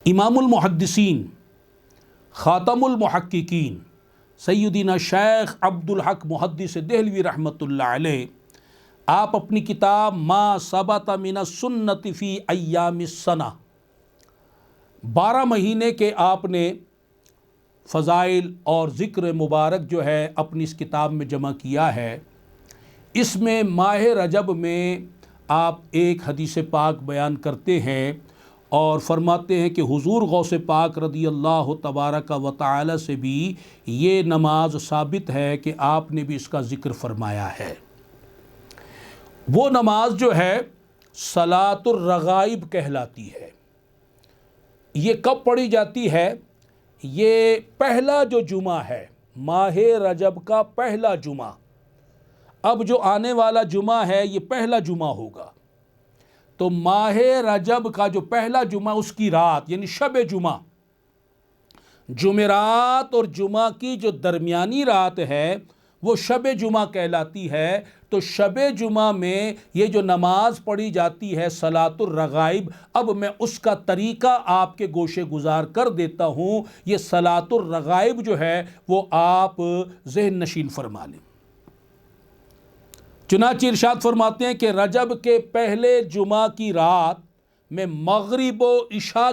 امام المحدثین خاتم المحققین سیدنا شیخ عبدالحق محدث دہلوی رحمۃ اللہ علیہ، آپ اپنی کتاب ما ثبت من السنت فی ایام السنہ 12 مہینے کے آپ نے فضائل اور ذکر مبارک جو ہے اپنی اس کتاب میں جمع کیا ہے۔ اس میں ماہ رجب میں آپ ایک حدیث پاک بیان کرتے ہیں اور فرماتے ہیں کہ حضور غوث پاک رضی اللہ تبارک و تعالی سے بھی یہ نماز ثابت ہے کہ آپ نے بھی اس کا ذکر فرمایا ہے۔ وہ نماز جو ہے صلاۃ الرغائب کہلاتی ہے۔ یہ کب پڑھی جاتی ہے؟ یہ پہلا جو جمعہ ہے، ماہ رجب کا پہلا جمعہ، اب جو آنے والا جمعہ ہے یہ پہلا جمعہ ہوگا، تو ماہ رجب کا جو پہلا جمعہ اس کی رات یعنی شب جمعہ، جمعرات اور جمعہ کی جو درمیانی رات ہے وہ شب جمعہ کہلاتی ہے۔ تو شب جمعہ میں یہ جو نماز پڑھی جاتی ہے صلاۃ الرغائب، اب میں اس کا طریقہ آپ کے گوشے گزار کر دیتا ہوں۔ یہ صلاۃ الرغائب جو ہے وہ آپ ذہن نشین فرما لیں۔ چنانچہ ارشاد فرماتے ہیں کہ رجب کے پہلے جمعہ کی رات میں مغرب و عشاء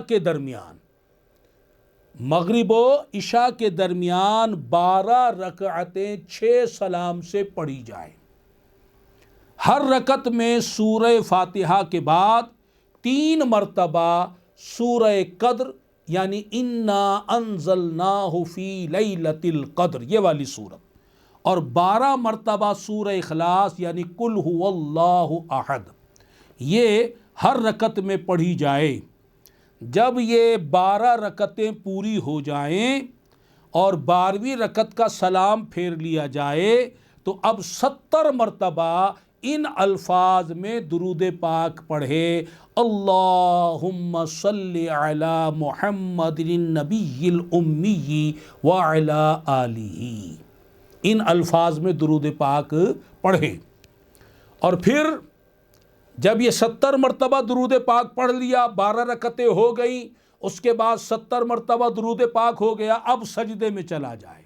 کے درمیان 12 رکعتیں 6 سلام سے پڑھی جائیں۔ ہر رکعت میں سورہ فاتحہ کے بعد 3 مرتبہ سورہ قدر یعنی انا انزلناہ فی لیلۃ القدر یہ والی سورت، اور 12 مرتبہ سورہ اخلاص یعنی قل هو اللہ احد، یہ ہر رکعت میں پڑھی جائے۔ جب یہ 12 رکعتیں پوری ہو جائیں اور 12ویں رکعت کا سلام پھیر لیا جائے تو اب 70 مرتبہ ان الفاظ میں درود پاک پڑھے، اللہم صلی علی محمد النبی الامی وعلی آلہ، ان الفاظ میں درود پاک پڑھے۔ اور پھر جب یہ 70 مرتبہ درود پاک پڑھ لیا، 12 رکعتیں ہو گئیں، اس کے بعد 70 مرتبہ درود پاک ہو گیا، اب سجدے میں چلا جائے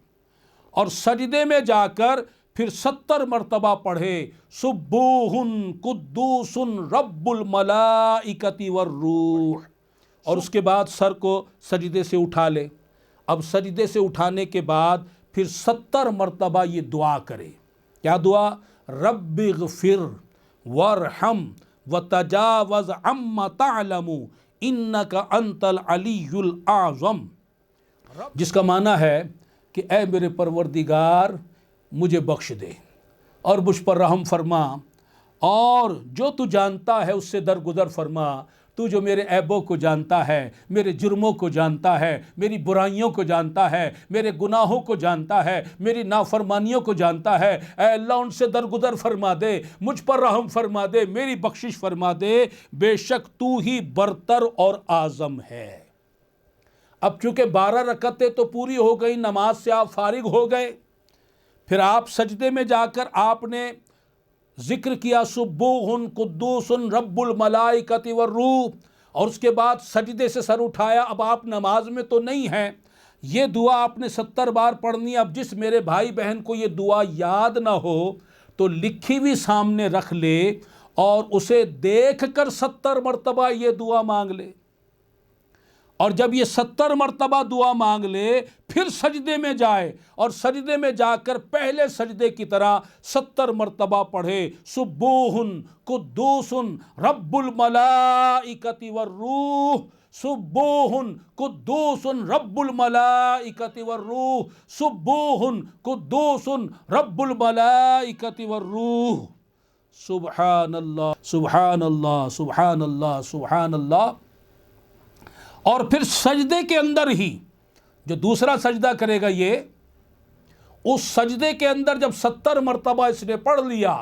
اور سجدے میں جا کر پھر 70 مرتبہ پڑھے سبوح قدوس رب الملائکۃ والروح، اور اس کے بعد سر کو سجدے سے اٹھا لے۔ اب سجدے سے اٹھانے کے بعد پھر 70 مرتبہ یہ دعا کرے۔ کیا دعا؟ رب اغفر وارحم وتجاوز عما تعلم انک انت العلی الاعظم، جس کا معنی ہے کہ اے میرے پروردگار مجھے بخش دے اور مجھ پر رحم فرما، اور جو تو جانتا ہے اس سے درگزر فرما۔ تو جو میرے عیبوں کو جانتا ہے، میرے جرموں کو جانتا ہے، میری برائیوں کو جانتا ہے، میرے گناہوں کو جانتا ہے، میری نافرمانیوں کو جانتا ہے، اے اللہ ان سے درگزر فرما دے، مجھ پر رحم فرما دے، میری بخشش فرما دے، بے شک تو ہی برتر اور اعظم ہے۔ اب چونکہ 12 رکعتیں تو پوری ہو گئی، نماز سے آپ فارغ ہو گئے، پھر آپ سجدے میں جا کر آپ نے ذکر کیا سبوح قدوس رب الملائکۃ والروح، اور اس کے بعد سجدے سے سر اٹھایا۔ اب آپ نماز میں تو نہیں ہیں، یہ دعا آپ نے 70 بار پڑھنی ہے۔ اب جس میرے بھائی بہن کو یہ دعا یاد نہ ہو تو لکھی ہوئی سامنے رکھ لے اور اسے دیکھ کر 70 مرتبہ یہ دعا مانگ لے، اور جب یہ 70 مرتبہ دعا مانگ لے پھر سجدے میں جائے اور سجدے میں جا کر پہلے سجدے کی طرح 70 مرتبہ پڑھے سبوح قدوس رب الملائکۃ والروح، سبوح قدوس رب الملائکۃ والروح، سبوح قدوس رب الملائکۃ والروح، سبحان اللہ سبحان اللہ سبحان اللہ سبحان اللہ۔ اور پھر سجدے کے اندر ہی جو دوسرا سجدہ کرے گا، یہ اس سجدے کے اندر جب 70 مرتبہ اس نے پڑھ لیا،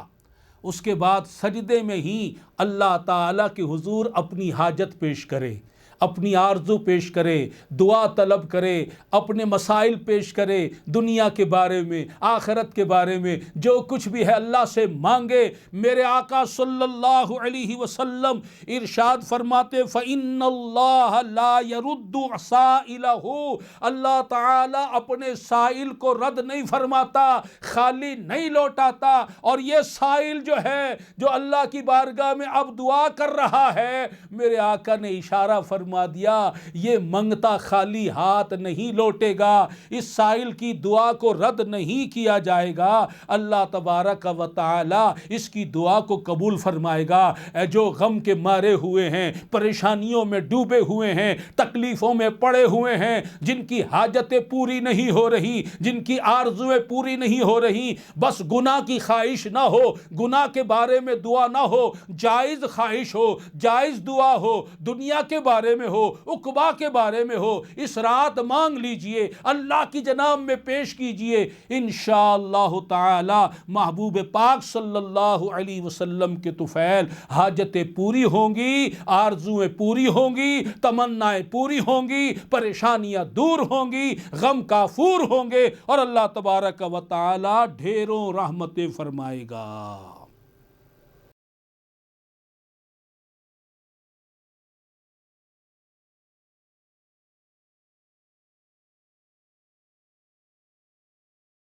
اس کے بعد سجدے میں ہی اللہ تعالیٰ کے حضور اپنی حاجت پیش کرے، اپنی آرزو پیش کرے، دعا طلب کرے، اپنے مسائل پیش کرے، دنیا کے بارے میں، آخرت کے بارے میں جو کچھ بھی ہے اللہ سے مانگے۔ میرے آقا صلی اللہ علیہ وسلم ارشاد فرماتے فَإِنَّ اللَّهَ لَا يَرُدُّ سَائِلَهُ، اللہ تعالی اپنے سائل کو رد نہیں فرماتا، خالی نہیں لوٹاتا۔ اور یہ سائل جو ہے، جو اللہ کی بارگاہ میں اب دعا کر رہا ہے، میرے آقا نے اشارہ فرما دیا یہ منگتا خالی ہاتھ نہیں لوٹے گا، اس سائل کی دعا کو رد نہیں کیا جائے گا، اللہ تبارک و تعالی اس کی دعا کو قبول فرمائے گا۔ جو غم کے مارے ہوئے ہیں، پریشانیوں میں ڈوبے ہوئے ہیں، تکلیفوں میں پڑے ہوئے ہیں، جن کی حاجتیں پوری نہیں ہو رہی، جن کی آرزویں پوری نہیں ہو رہی، بس گناہ کی خواہش نہ ہو، گناہ کے بارے میں دعا نہ ہو، جائز خواہش ہو، جائز دعا ہو، دنیا کے بارے میں ہو، عقبہ کے بارے میں ہو، اس رات مانگ لیجئے، اللہ کی جناب میں پیش کیجئے، انشاءاللہ تعالی محبوب پاک صلی اللہ علیہ وسلم کے طفیل حاجتیں پوری ہوں گی، آرزویں پوری ہوں گی، تمنائیں پوری ہوں گی، پریشانیاں دور ہوں گی، غم کافور ہوں گے، اور اللہ تبارک و تعالی ڈھیروں رحمتیں فرمائے گا۔